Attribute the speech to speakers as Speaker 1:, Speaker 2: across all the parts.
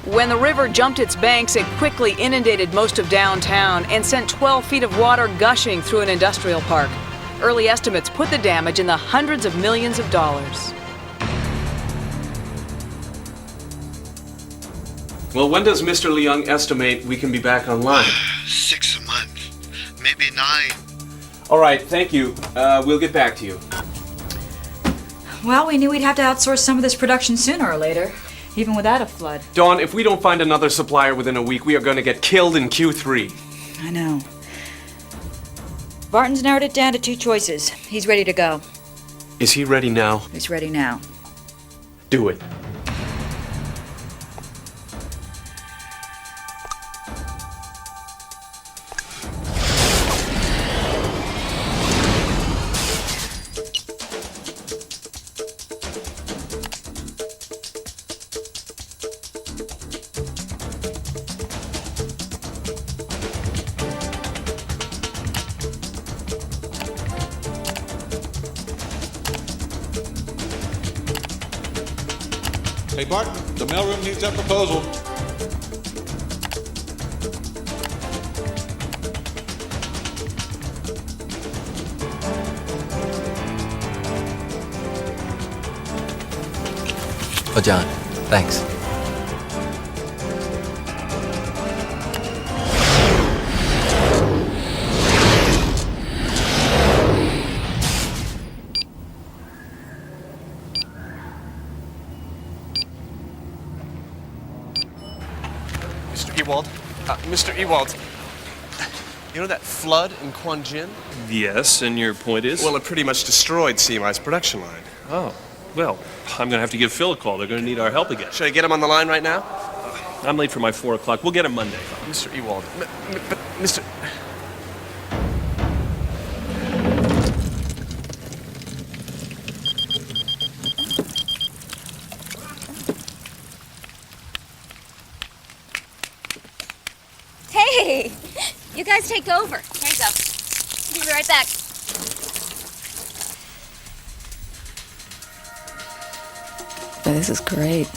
Speaker 1: When the river jumped its banks, it quickly inundated most of downtown and sent 12 feet of water gushing through an industrial park. Early estimates put the damage in the hundreds of millions of dollars.
Speaker 2: Well, when does Mr. Leung estimate we can be back online?
Speaker 3: 6 a month, maybe 9.
Speaker 2: All right, thank you. We'll get back to you.
Speaker 4: Well, we knew we'd have to outsource some of this production sooner or later, even without a flood.
Speaker 2: Dawn, if we don't find another supplier within a week, we are going to get killed in Q3.
Speaker 4: I know. Barton's narrowed it down to 2 choices. He's ready to go.
Speaker 2: Is he ready now?
Speaker 4: He's ready now.
Speaker 2: Do it.
Speaker 5: Hey, Barton, the mailroom needs that proposal.
Speaker 6: Oh, John, thanks.
Speaker 2: Mr. Ewald, you know that flood in Quanjin?
Speaker 7: Yes, and your point is?
Speaker 2: Well, it pretty much destroyed CMI's production line.
Speaker 7: Oh, well, I'm going to have to give Phil a call. They're going to need our help again.
Speaker 2: Should I get him on the line right now?
Speaker 7: I'm late for my 4 o'clock. We'll get him Monday.
Speaker 2: Mr. Ewald, but Mr.
Speaker 8: Hey, you guys take over. Here you go. We'll be right back.
Speaker 9: Oh, this is great.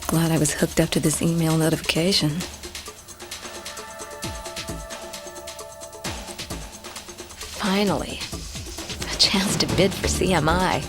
Speaker 9: Glad I was hooked up to this email notification. Finally, a chance to bid for CMI.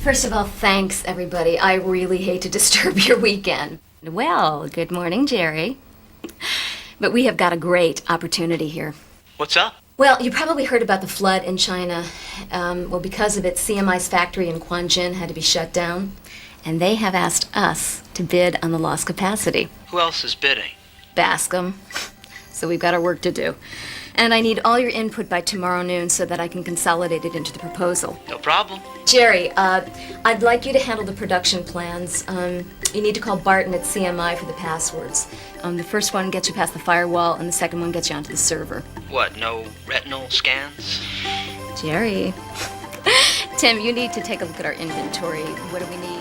Speaker 8: First of all, thanks, everybody. I really hate to disturb your weekend. Well, good morning, Jerry. But we have got a great opportunity here.
Speaker 10: What's up?
Speaker 8: Well, you probably heard about the flood in China. Well, because of it, CMI's factory in Quanjin had to be shut down. And they have asked us to bid on the lost capacity.
Speaker 10: Who else is bidding?
Speaker 8: Bascom. So we've got our work to do. And I need all your input by tomorrow noon so that I can consolidate it into the proposal.
Speaker 10: No problem.
Speaker 8: Jerry, I'd like you to handle the production plans. You need to call Barton at CMI for the passwords. The first one gets you past the firewall, and the second one gets you onto the server.
Speaker 10: What, no retinal scans?
Speaker 8: Jerry. Tim, you need to take a look at our inventory. What do we need?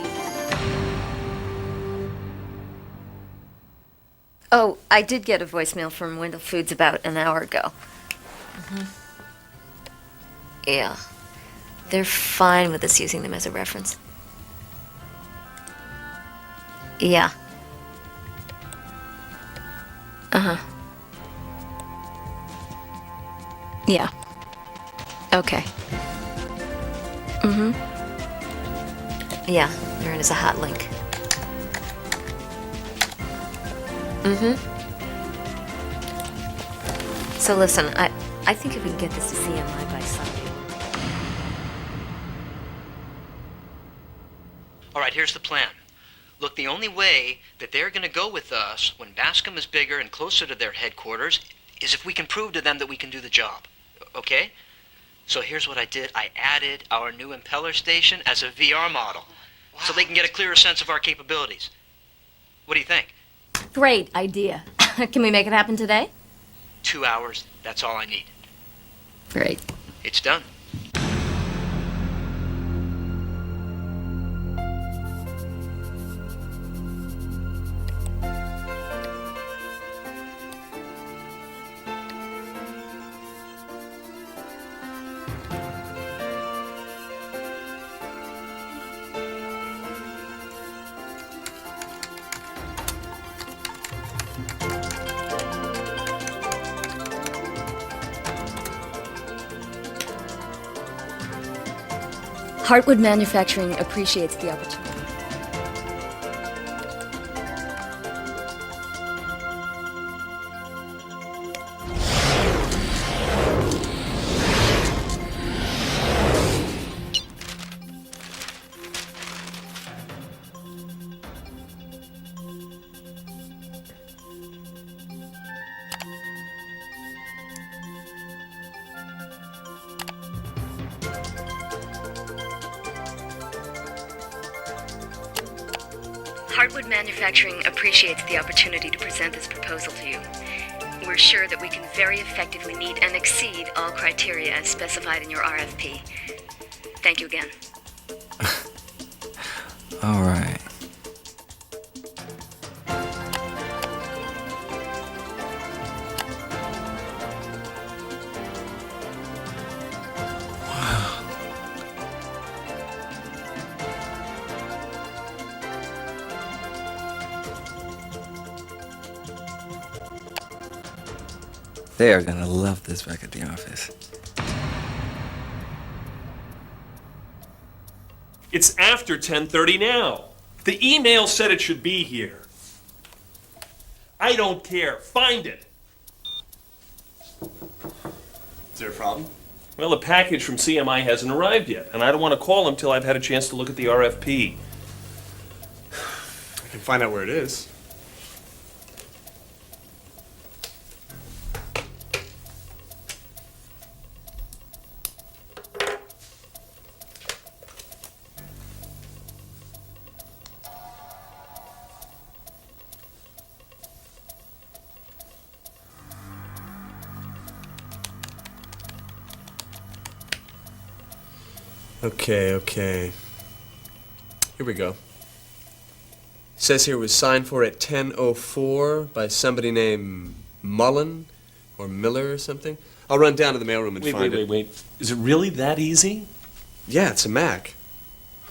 Speaker 8: Oh, I did get a voicemail from Wendell Foods about an hour ago. Yeah. They're fine with us using them as a reference. Yeah. Yeah. Okay. Yeah, they're in as a hot link. So listen, I think if we can get this to CMI by Sunday.
Speaker 10: All right, here's the plan. Look, the only way that they're going to go with us when Bascom is bigger and closer to their headquarters is if we can prove to them that we can do the job. Okay? So here's what I did. I added our new impeller station as a VR model. Wow. So they can get a clearer sense of our capabilities. What do you think?
Speaker 8: Great idea.
Speaker 9: Can we make it happen today?
Speaker 10: 2 hours, that's all I need.
Speaker 9: Great.
Speaker 10: It's done.
Speaker 8: Heartwood Manufacturing appreciates the opportunity. Heartwood Manufacturing appreciates the opportunity to present this proposal to you. We're sure that we can very effectively meet and exceed all criteria as specified in your RFP. Thank you again.
Speaker 6: All right. They are gonna love this back at the office.
Speaker 7: It's after 10:30 now. The email said it should be here. I don't care. Find it.
Speaker 2: Is there a problem?
Speaker 7: Well, the package from CMI hasn't arrived yet, and I don't want to call him till I've had a chance to look at the RFP.
Speaker 2: I can find out where it is. Okay. Here we go. It says here it was signed for at 10:04 by somebody named Mullen or Miller or something. I'll run down to the mailroom and find it.
Speaker 7: Wait. Is it really that easy?
Speaker 2: Yeah, it's a Mac.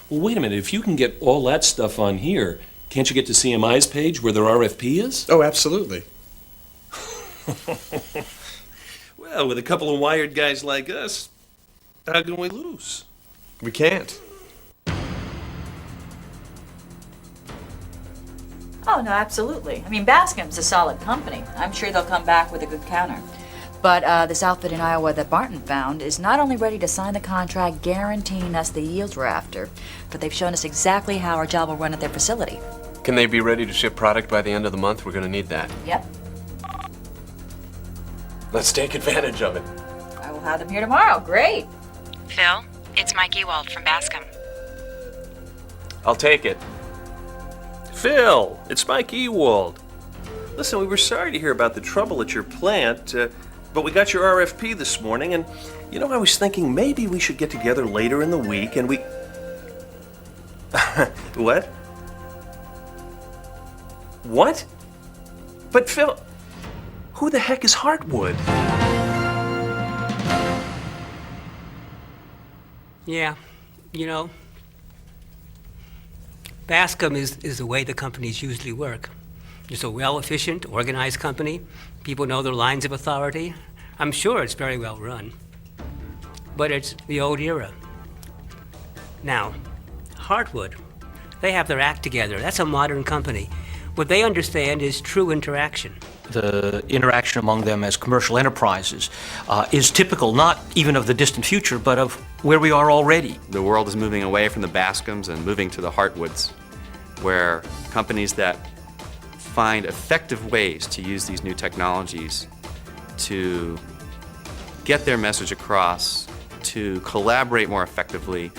Speaker 7: Well, wait a minute. If you can get all that stuff on here, can't you get to CMI's page where their RFP is?
Speaker 2: Oh, absolutely.
Speaker 7: Well, with a couple of wired guys like us, how can we lose?
Speaker 2: We can't.
Speaker 4: Oh, no, absolutely. I mean, Bascom's a solid company. I'm sure they'll come back with a good counter. But this outfit in Iowa that Barton found is not only ready to sign the contract guaranteeing us the yields we're after, but they've shown us exactly how our job will run at their facility.
Speaker 2: Can they be ready to ship product by the end of the month? We're going to need that.
Speaker 4: Yep.
Speaker 2: Let's take advantage of it.
Speaker 4: I will have them here tomorrow. Great.
Speaker 11: Phil, it's Mike Ewald from Bascom.
Speaker 2: I'll take it.
Speaker 7: Phil, it's Mike Ewald. Listen, we were sorry to hear about the trouble at your plant, but we got your RFP this morning, and, you know, I was thinking maybe we should get together later in the week and we... What? What? But Phil, who the heck is Heartwood?
Speaker 12: Yeah, you know, Bascom is the way the companies usually work. It's a well-efficient, organized company. People know their lines of authority. I'm sure it's very well run. But it's the old era. Now, Heartwood, they have their act together. That's a modern company. What they understand is true interaction.
Speaker 13: The interaction among them as commercial enterprises is typical, not even of the distant future, but of where we are already.
Speaker 14: The world is moving away from the Bascoms and moving to the Heartwoods, where companies that find effective ways to use these new technologies to get their message across, to collaborate more effectively,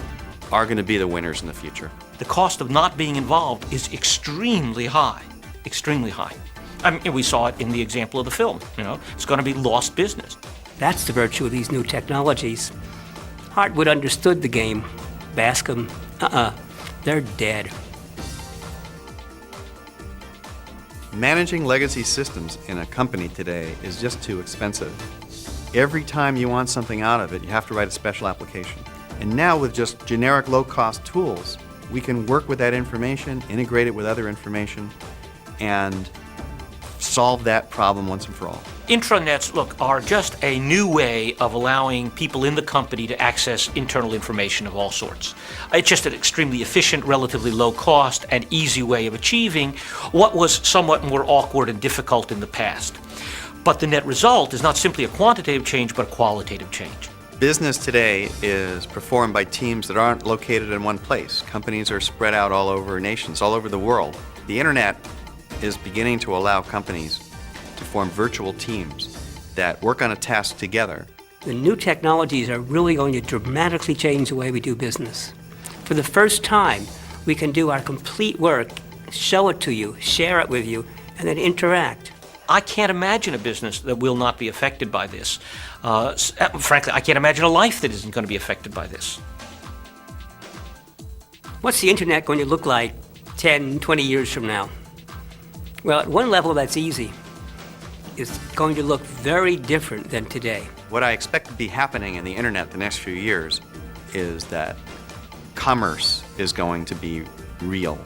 Speaker 14: are going to be the winners in the future.
Speaker 13: The cost of not being involved is extremely high, extremely high. I mean, we saw it in the example of the film. It's going to be lost business.
Speaker 12: That's the virtue of these new technologies. Hartwood understood the game. Bascom, they're dead.
Speaker 14: Managing legacy systems in a company today is just too expensive. Every time you want something out of it, you have to write a special application. And now with just generic low-cost tools, we can work with that information, integrate it with other information, and solve that problem once and for all.
Speaker 13: Intranets, look, are just a new way of allowing people in the company to access internal information of all sorts. It's just an extremely efficient, relatively low cost, and easy way of achieving what was somewhat more awkward and difficult in the past. But the net result is not simply a quantitative change, but a qualitative change.
Speaker 14: Business today is performed by teams that aren't located in one place. Companies are spread out all over nations, all over the world. The internet is beginning to allow companies to form virtual teams that work on a task together.
Speaker 12: The new technologies are really going to dramatically change the way we do business. For the first time, we can do our complete work, show it to you, share it with you, and then interact.
Speaker 13: I can't imagine a business that will not be affected by this. Frankly, I can't imagine a life that isn't going to be affected by this.
Speaker 12: What's the internet going to look like 10, 20 years from now? Well, at one level, that's easy. It's going to look very different than today.
Speaker 14: What I expect to be happening in the internet the next few years is that commerce is going to be real.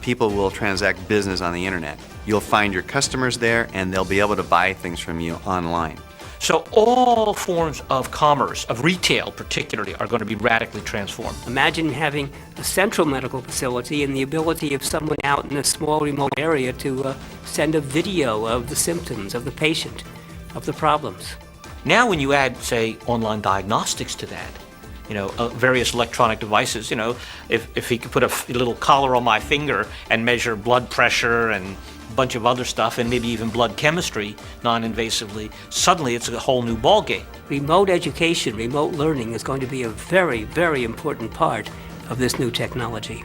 Speaker 14: People will transact business on the internet. You'll find your customers there, and they'll be able to buy things from you online.
Speaker 13: So all forms of commerce, of retail particularly, are going to be radically transformed.
Speaker 12: Imagine having a central medical facility and the ability of someone out in a small remote area to send a video of the symptoms of the patient, of the problems.
Speaker 13: Now when you add, say, online diagnostics to that, various electronic devices, if he could put a little collar on my finger and measure blood pressure and bunch of other stuff, and maybe even blood chemistry non-invasively, suddenly it's a whole new ballgame.
Speaker 12: Remote education, remote learning is going to be a very, very important part of this new technology.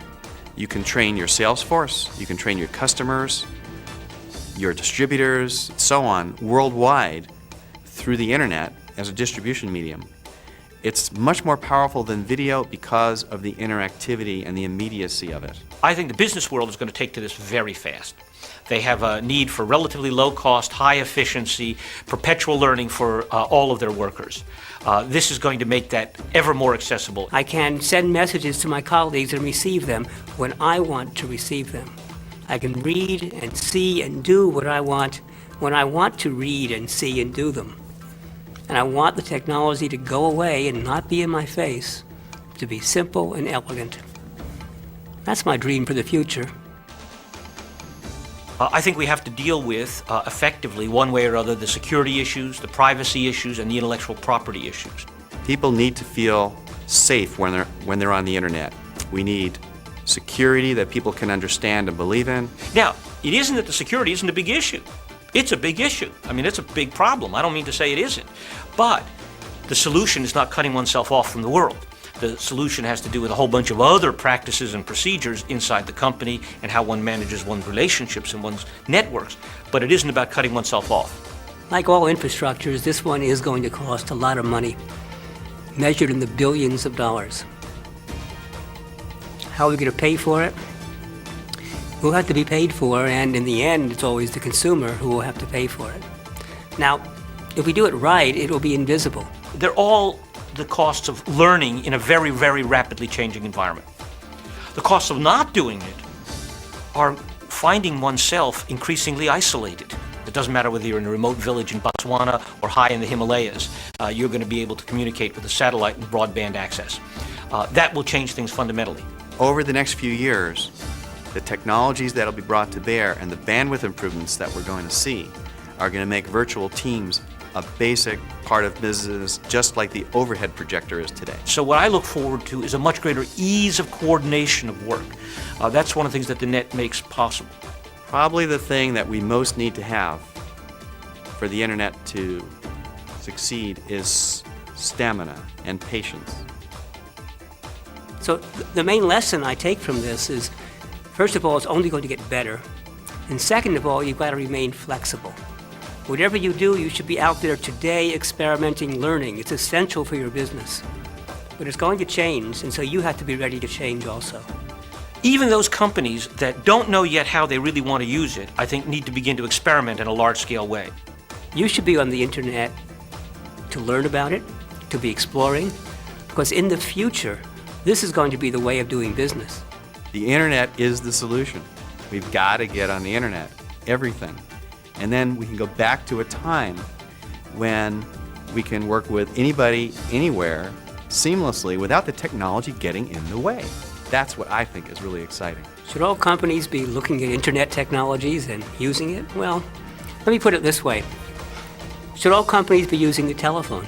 Speaker 14: You can train your sales force, you can train your customers, your distributors, so on, worldwide through the internet as a distribution medium. It's much more powerful than video because of the interactivity and the immediacy of it.
Speaker 13: I think the business world is going to take to this very fast. They have a need for relatively low cost, high efficiency, perpetual learning for all of their workers. This is going to make that ever more accessible.
Speaker 12: I can send messages to my colleagues and receive them when I want to receive them. I can read and see and do what I want when I want to read and see and do them. And I want the technology to go away and not be in my face, to be simple and elegant. That's my dream for the future.
Speaker 13: I think we have to deal with, effectively, one way or other, the security issues, the privacy issues, and the intellectual property issues.
Speaker 14: People need to feel safe when they're on the internet. We need security that people can understand and believe in.
Speaker 13: Now, it isn't that the security isn't a big issue. It's a big issue. I mean, it's a big problem. I don't mean to say it isn't. But the solution is not cutting oneself off from the world. The solution has to do with a whole bunch of other practices and procedures inside the company and how one manages one's relationships and one's networks. But it isn't about cutting oneself off.
Speaker 12: Like all infrastructures, this one is going to cost a lot of money, measured in the billions of dollars. How are we going to pay for it? We'll have to be paid for, and in the end, it's always the consumer who will have to pay for it. Now, if we do it right, it will be invisible.
Speaker 13: They're all the costs of learning in a very, very rapidly changing environment. The costs of not doing it are finding oneself increasingly isolated. It doesn't matter whether you're in a remote village in Botswana or high in the Himalayas, you're going to be able to communicate with a satellite and broadband access. That will change things fundamentally.
Speaker 14: Over the next few years, the technologies that will be brought to bear and the bandwidth improvements that we're going to see are going to make virtual teams a basic part of business, just like the overhead projector is today.
Speaker 13: So what I look forward to is a much greater ease of coordination of work. That's one of the things that the net makes possible.
Speaker 14: Probably the thing that we most need to have for the internet to succeed is stamina and patience.
Speaker 12: So the main lesson I take from this is, first of all, it's only going to get better. And second of all, you've got to remain flexible. Whatever you do, you should be out there today experimenting, learning. It's essential for your business. But it's going to change, and so you have to be ready to change also.
Speaker 13: Even those companies that don't know yet how they really want to use it, I think need to begin to experiment in a large-scale way.
Speaker 12: You should be on the internet to learn about it, to be exploring, because in the future, this is going to be the way of doing business.
Speaker 14: The internet is the solution. We've got to get on the internet, everything. And then we can go back to a time when we can work with anybody, anywhere, seamlessly, without the technology getting in the way. That's what I think is really exciting.
Speaker 12: Should all companies be looking at internet technologies and using it? Well, let me put it this way. Should all companies be using the telephone?